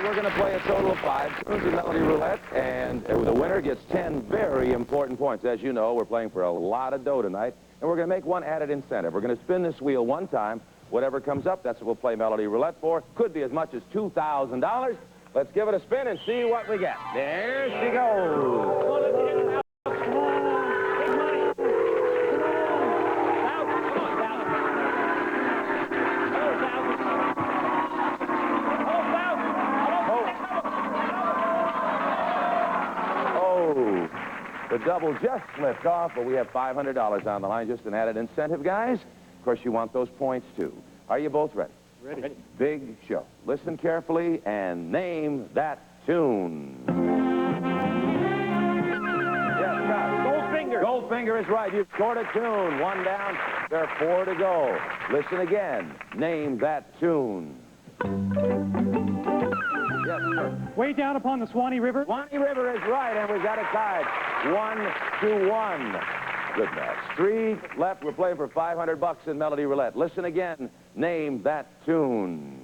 Tonight we're going to play a total of 5 tunes in Melody Roulette, and the winner gets 10 very important points. As you know, we're playing for a lot of dough tonight, and we're going to make one added incentive. We're going to spin this wheel one time. Whatever comes up, that's what we'll play Melody Roulette for. Could be as much as $2,000. Let's give it a spin and see what we get. There she goes. The double just slipped off, but we have $500 on the line. Just an added incentive, guys. Of course, you want those points, too. Are you both ready? Ready. Big show. Listen carefully and name that tune. Yes, Scott. Goldfinger. Goldfinger is right. You've scored a tune. One down. There are 4 to go. Listen again. Name that tune. Yes, sir. Way down upon the Swanee River. Swanee River is right, and we've got it tied 1-1. Good match. 3 left. We're playing for $500 in Melody Roulette. Listen again. Name that tune.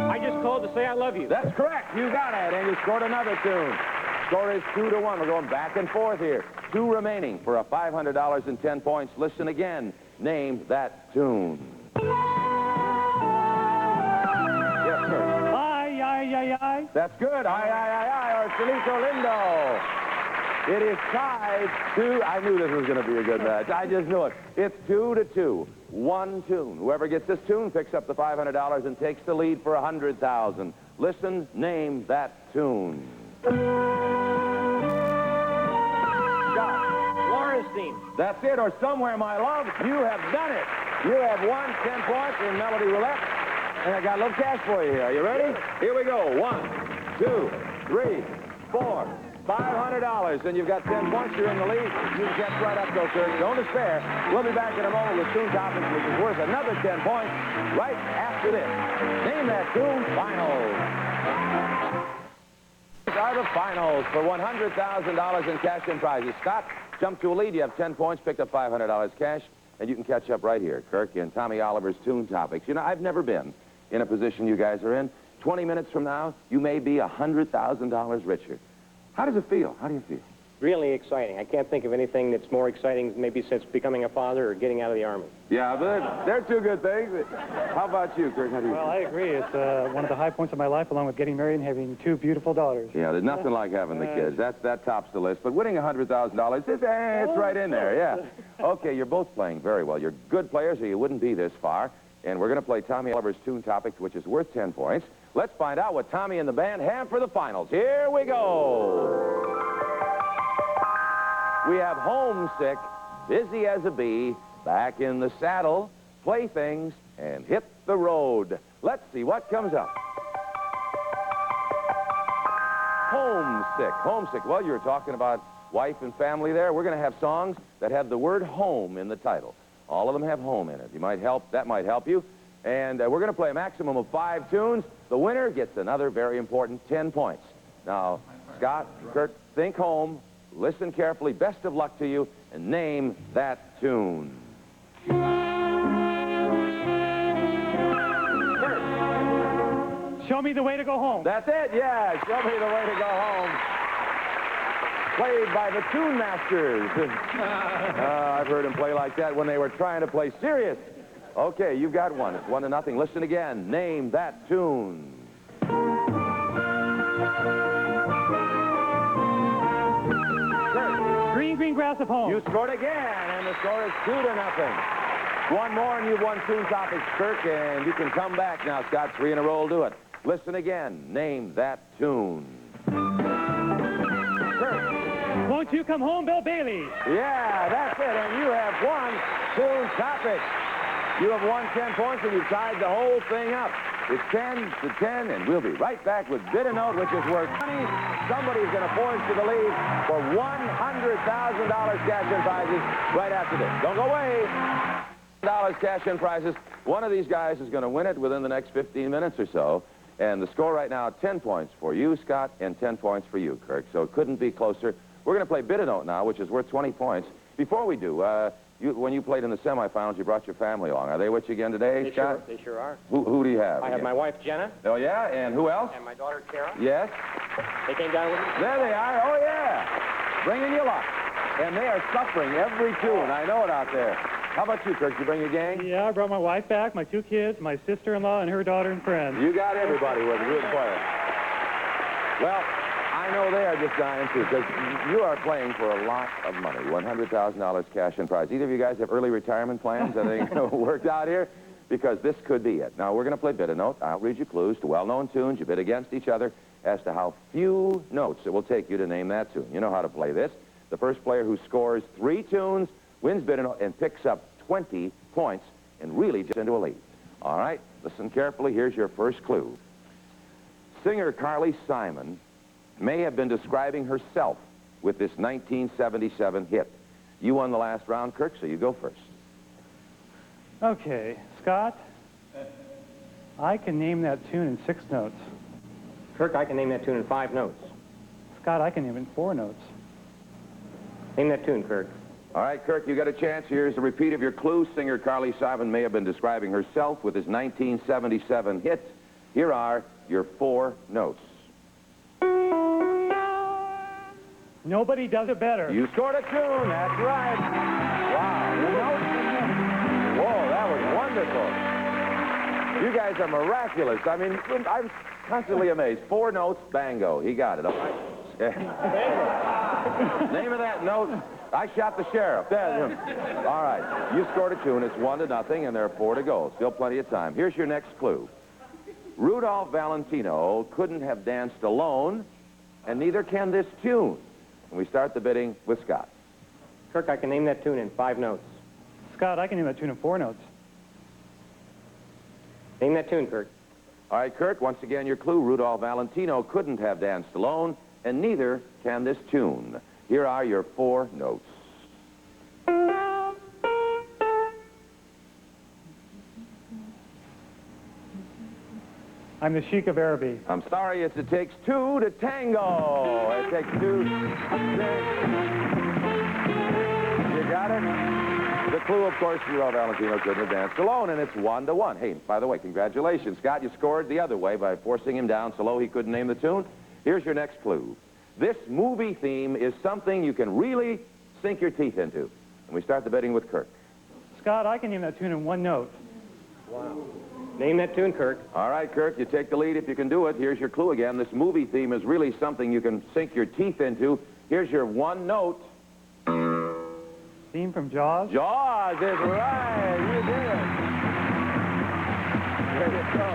I just called to say I love you. That's correct. You got it, and you scored another tune. Score is 2-1. We're going back and forth here. 2 remaining for a $500 and 10 points. Listen again. Name that tune. Yes, sir. Aye, aye, aye, aye. That's good. Aye, aye, aye, aye, or Chelito Lindo. It is tied 2. I knew this was going to be a good match. I just knew it. It's 2-2. 1 tune. Whoever gets this tune picks up the $500 and takes the lead for $100,000. Listen, name that tune. That's it, or Somewhere, My Love. You have done it. You have won 10 points in Melody Roulette, and I got a little cash for you here. Are you ready? Here we go. 1, 2, 3, 4, $500, and you've got 10 points. You're in the lead. You can catch right up, though, Kirk. Don't despair. We'll be back in a moment with Tune Topics, which is worth another 10 points right after this. Name that tune. Finals. These are the finals for $100,000 in cash and prizes. Scott, jump to a lead. You have 10 points, picked up $500 cash, and you can catch up right here, Kirk, in Tommy Oliver's Tune Topics. You know, I've never been in a position you guys are in. 20 minutes from now, you may be $100,000 richer. How does it feel? How do you feel? Really exciting. I can't think of anything that's more exciting maybe since becoming a father or getting out of the Army. Yeah, but they're 2 good things. How about you, Kirk? How do you Well, I agree. It's one of the high points of my life, along with getting married and having 2 beautiful daughters. Yeah, there's nothing like having the kids. That tops the list. But winning $100,000, it's right in there, yeah. Okay, you're both playing very well. You're good players, or you wouldn't be this far. And we're going to play Tommy Oliver's Tune Topics, which is worth 10 points. Let's find out what Tommy and the band have for the finals. Here we go. We have Homesick, Busy as a Bee, Back in the Saddle, Playthings, and Hit the Road. Let's see what comes up. Homesick. Homesick. Well, you were talking about wife and family there. We're going to have songs that have the word home in the title. All of them have home in it. That might help you. And we're going to play a maximum of 5 tunes. The winner gets another very important 10 points. Now, Scott, Kurt, think home. Listen carefully. Best of luck to you, and name that tune. Show Me the Way to Go Home. That's it, yeah. Show Me the Way to Go Home. Played by the Tune Masters. I've heard them play like that when they were trying to play serious. Okay, you've got one. It's 1-0. Listen again. Name that tune. Green, green grass of home. You scored again, and the score is 2-0. One more, and you've won Tune Topics, Kirk, and you can come back now, Scott. 3 in a row will do it. Listen again. Name that tune. Kirk. Won't You Come Home, Bill Bailey? Yeah, that's it, and you have won Tune Topics. You have won 10 points, and you've tied the whole thing up. It's 10-10, and we'll be right back with Bid a Note, which is worth money. Somebody's going to forge to the lead for $100,000 cash and prizes right after this. Don't go away. $100 cash and prizes. One of these guys is going to win it within the next 15 minutes or so. And the score right now, 10 points for you, Scott, and 10 points for you, Kirk. So it couldn't be closer. We're going to play Bid a Note now, which is worth 20 points. Before we do, when you played in the semifinals, you brought your family along. Are they with you again today, Scott? They sure are. Who do you have? I have my wife, Jenna. Oh, yeah? And who else? And my daughter, Kara. Yes? They came down with me. There they are. Oh, yeah. Bringing you luck. And they are suffering every tune. I know it out there. How about you, Kirk? You bring your gang? Yeah, I brought my wife back, my 2 kids, my sister-in-law, and her daughter and friends. You got everybody with a good player. Well, I know they are just dying, too, because you are playing for a lot of money, $100,000 cash and prize. Either of you guys have early retirement plans? Anything worked out here? Because this could be it. Now, we're going to play bid-a-note. I'll read you clues to well-known tunes. You bid against each other as to how few notes it will take you to name that tune. You know how to play this. The first player who scores 3 tunes wins bid-a-note and picks up 20 points and really just into a lead. All right, listen carefully. Here's your first clue. Singer Carly Simon may have been describing herself with this 1977 hit. You won the last round, Kirk, so you go first. Okay, Scott, I can name that tune in 6 notes. Kirk, I can name that tune in 5 notes. Scott, I can name it in 4 notes. Name that tune, Kirk. All right, Kirk, you got a chance. Here's a repeat of your clue. Singer Carly Simon may have been describing herself with his 1977 hit. Here are your 4 notes. Nobody does it better. You scored a tune. That's right. Wow. The notes. Whoa, that was wonderful. You guys are miraculous. I mean, I'm constantly amazed. 4 notes, bango. He got it. All right. Name of that note. I shot the sheriff. There. All right. You scored a tune. It's 1-0, and there are 4 to go. Still plenty of time. Here's your next clue. Rudolph Valentino couldn't have danced alone, and neither can this tune. And we start the bidding with Scott. Kirk, I can name that tune in 5 notes. Scott, I can name that tune in 4 notes. Name that tune, Kirk. All right, Kirk, once again, your clue. Rudolph Valentino couldn't have danced alone, and neither can this tune. Here are your 4 notes. I'm the Sheik of Araby. I'm sorry, it takes 2 to tango. It takes 2. You got it? The clue, of course, Rudolph Valentino couldn't have danced alone, and it's 1-1. Hey, by the way, congratulations, Scott. You scored the other way by forcing him down so low he couldn't name the tune. Here's your next clue. This movie theme is something you can really sink your teeth into. And we start the bidding with Kirk. Scott, I can name that tune in 1 note. Wow. Name that tune, Kirk. All right, Kirk, you take the lead if you can do it. Here's your clue again. This movie theme is really something you can sink your teeth into. Here's your 1 note. Theme from Jaws? Jaws is right. You did it. There you go.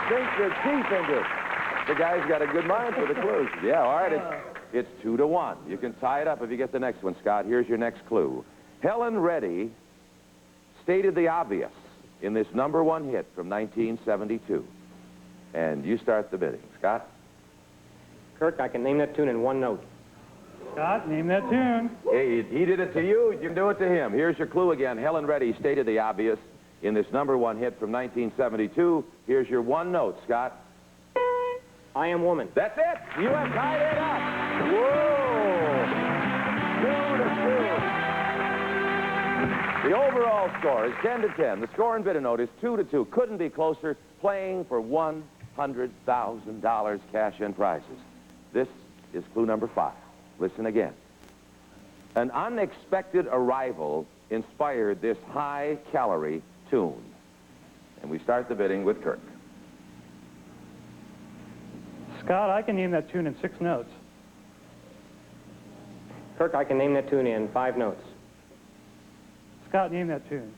Sink your teeth into it. The guy's got a good mind for the clues. Yeah, all right. It's 2-1. You can tie it up if you get the next one, Scott. Here's your next clue. Helen Reddy stated the obvious in this #1 hit from 1972. And you start the bidding. Scott? Kirk, I can name that tune in 1 note. Scott, name that tune. Hey, he did it to you. You can do it to him. Here's your clue again. Helen Reddy stated the obvious in this #1 hit from 1972. Here's your 1 note, Scott. I Am Woman. That's it. You have tied it up. Whoa. 2-2. The overall score is 10-10. The score in bid-a-note is 2-2. Couldn't be closer. Playing for $100,000 cash and prizes. This is clue number 5. Listen again. An unexpected arrival inspired this high-calorie tune. And we start the bidding with Kirk. Scott, I can name that tune in 6 notes. Kirk, I can name that tune in 5 notes. Scott, name that tune.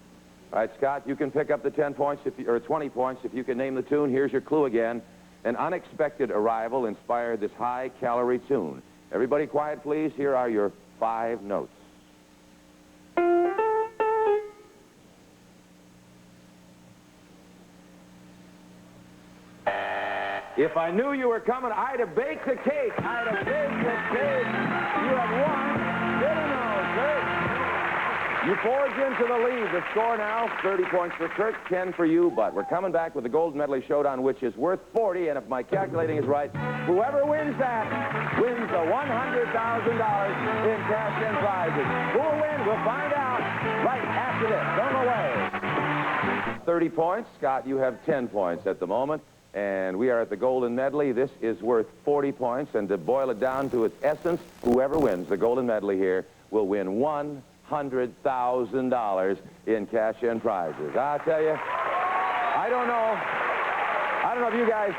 All right, Scott, you can pick up the 10 points, or 20 points if you can name the tune. Here's your clue again. An unexpected arrival inspired this high-calorie tune. Everybody quiet, please. Here are your 5 notes. If I knew you were coming, I'd have baked a cake. I'd have baked a cake. You have won. You forge into the lead. The score now, 30 points for Kirk, 10 for you, but we're coming back with the Gold Medley Showdown, which is worth 40, and if my calculating is right, whoever wins that wins the $100,000 in cash and prizes. Who will win? We'll find out right after this. Don't go away. 30 points. Scott, you have 10 points at the moment, and we are at the Golden Medley. This is worth 40 points, and to boil it down to its essence, whoever wins the Golden Medley here will win $100,000 in cash and prizes. I'll tell you, I don't know if you guys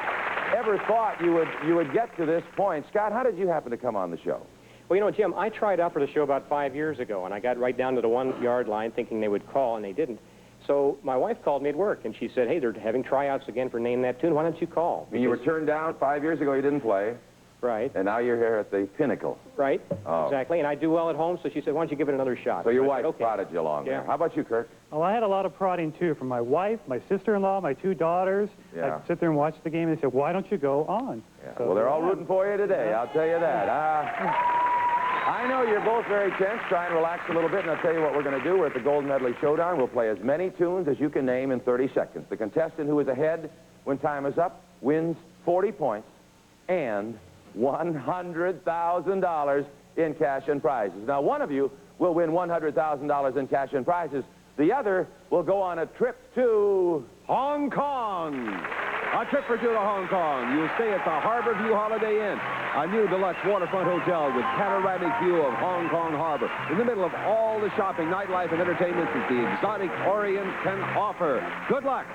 ever thought you would get to this point. Scott, how did you happen to come on the show? Well, you know, Jim, I tried out for the show about 5 years ago, and I got right down to the 1-yard line thinking they would call, and they didn't. So my wife called me at work, and she said, hey, they're having tryouts again for Name That Tune. Why don't you call? And you were turned down 5 years ago. You didn't play. Right. And now you're here at the pinnacle. Right. Oh. Exactly. And I do well at home, so she said, why don't you give it another shot? So your wife okay. prodded you along there. How about you, Kirk? Well, I had a lot of prodding, too, from my wife, my sister-in-law, my 2 daughters. Yeah. I'd sit there and watch the game, and they said, why don't you go on? Yeah. So, Well, they're all rooting for you today, I'll tell you that. I know you're both very tense. Try and relax a little bit, and I'll tell you what we're going to do. We're at the Golden Medley Showdown. We'll play as many tunes as you can name in 30 seconds. The contestant who is ahead when time is up wins 40 points and $100,000 in cash and prizes. Now, one of you will win $100,000 in cash and prizes. The other will go on a trip to Hong Kong. A trip or two to Hong Kong. You'll stay at the Harbor View Holiday Inn, a new deluxe waterfront hotel with panoramic view of Hong Kong Harbor. In the middle of all the shopping, nightlife, and entertainment that the exotic Orient can offer. Good luck.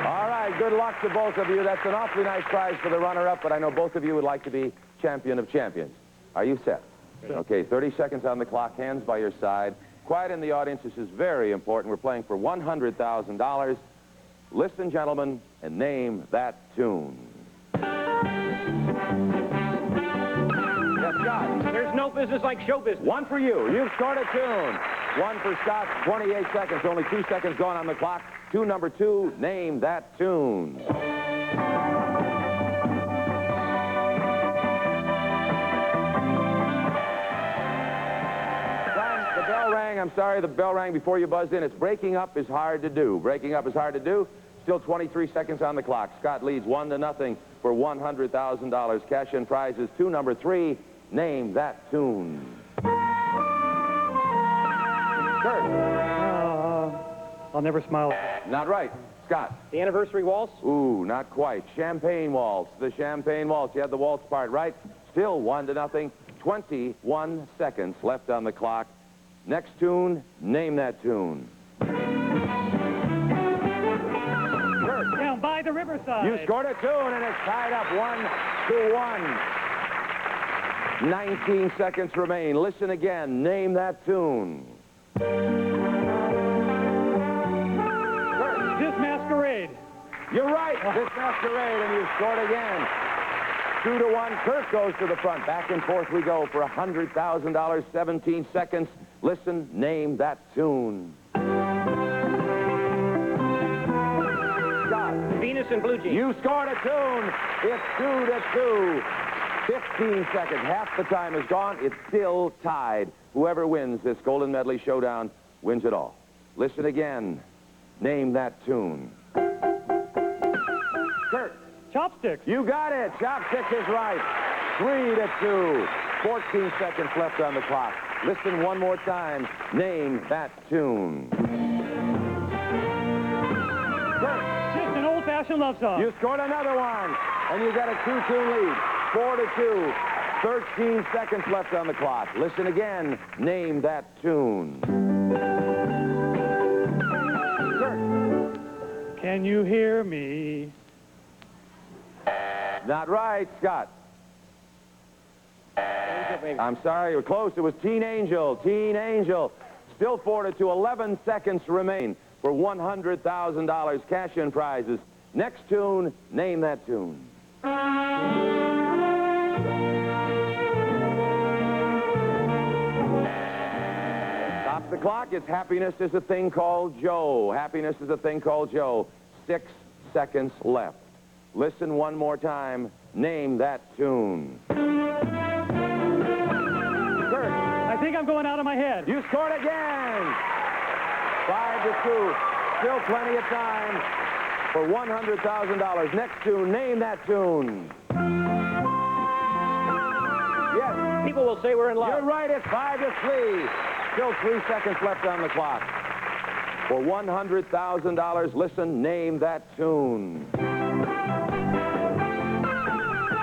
All right, good luck to both of you. That's an awfully nice prize for the runner-up, but I know both of you would like to be champion of champions. Are you set? Okay, 30 seconds on the clock, hands by your side. Quiet in the audience, this is very important. We're playing for $100,000. Listen, gentlemen, and name that tune. Yes, Scott. There's no business like show business. One for you. You've scored a tune. One for Scott, 28 seconds. Only 2 seconds gone on the clock. Tune number 2, name that tune. The bell rang. I'm sorry, the bell rang before you buzzed in. It's breaking up is hard to do. Breaking up is hard to do. Still 23 seconds on the clock. Scott leads 1-0 for $100,000 cash and prizes. Tune number 3, name that tune. Kirk. I'll never smile. Not right. Scott. The anniversary waltz? Ooh, not quite. Champagne waltz. The champagne waltz. You had the waltz part right. Still 1-0. 21 seconds left on the clock. Next tune, name that tune. Kirk. Down by the riverside. You scored a tune, and it's tied up 1-1. 19 seconds remain. Listen again. Name that tune. This Masquerade. You're right. This Masquerade, and you scored again. 2-1. Kirk goes to the front. Back and forth we go for $100,000. 17 seconds. Listen, name that tune. Scott. Venus and Blue Jeans. You scored a tune. It's 2-2. 15 seconds. Half the time is gone. It's still tied. Whoever wins this Golden Medley Showdown wins it all. Listen again. Name that tune. Kirk. Chopsticks. You got it. Chopsticks is right. 3-2. 14 seconds left on the clock. Listen one more time. Name that tune. Kirk. Just an old-fashioned love song. You scored another one. And you got a 2-2 lead. 4-2. 13 seconds left on the clock. Listen again. Name that tune. Kirk. Can you hear me? Not right, Scott. I'm sorry, you were close. It was Teen Angel. Teen Angel. Still 4-2. 11 seconds remain for $100,000 cash in prizes. Next tune, name that tune. Stop the clock. It's Happiness is a Thing Called Joe. Happiness is a Thing Called Joe. 6 seconds left. Listen one more time. Name that tune. Kirk. I think think I'm going out of my head. You scored again. 5-2. Still plenty of time for $100,000. Next tune, name that tune. Yes. People will say we're in love. You're right, it's 5-3. Still 3 seconds left on the clock. For $100,000, listen, name that tune.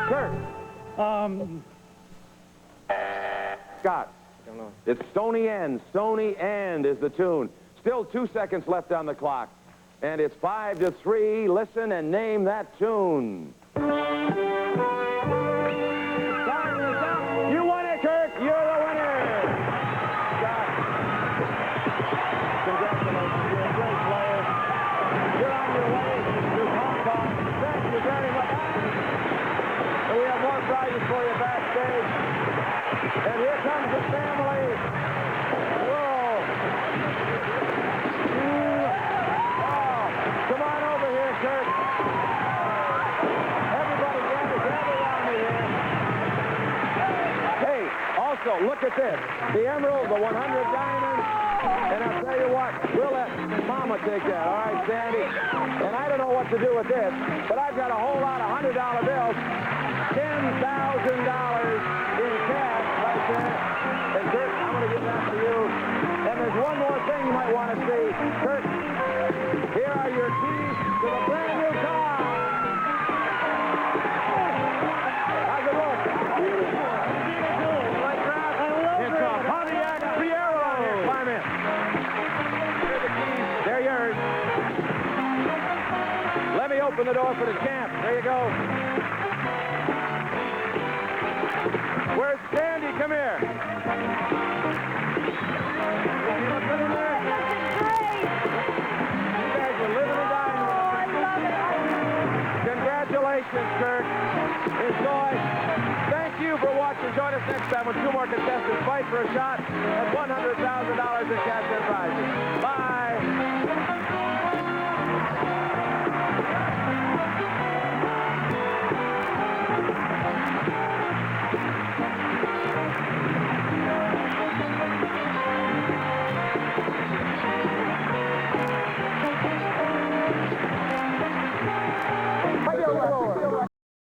Kirk. Scott. I don't know. It's Stony End. Stony End is the tune. Still 2 seconds left on the clock. And it's 5-3. Listen and name that tune. You won it, Kirk. You're the winner. Scott. Congratulations. You're a great player. You're on your way to Hong Kong. Thank you very much. And we have more prizes for you backstage. And here comes the family. Whoa. Oh, come on over here, Kirk. Everybody gather around me here. Hey, also, look at this. The emerald, the 100 diamonds. And I'll tell you what, we'll let Mama take that, all right, Sandy? And I don't know what to do with this, but I've got a whole lot of $100 bills. $10,000 in cash right there. And Kirk, I'm going to give that to you. And there's one more thing you might want to see. Kirk, here are your keys to the brand new car. How's it look? Beautiful. Like that? I love It's a Pontiac Fiero. Climb in. Here are the keys. They're yours. Let me open the door for the champ. There you go. Where's Sandy? Come here. You guys are living and dying. Oh, I love it. Congratulations, Kirk. Enjoy. Thank you for watching. Join us next time when 2 more contestants fight for a shot at $100,000 in cash and prizes. Bye.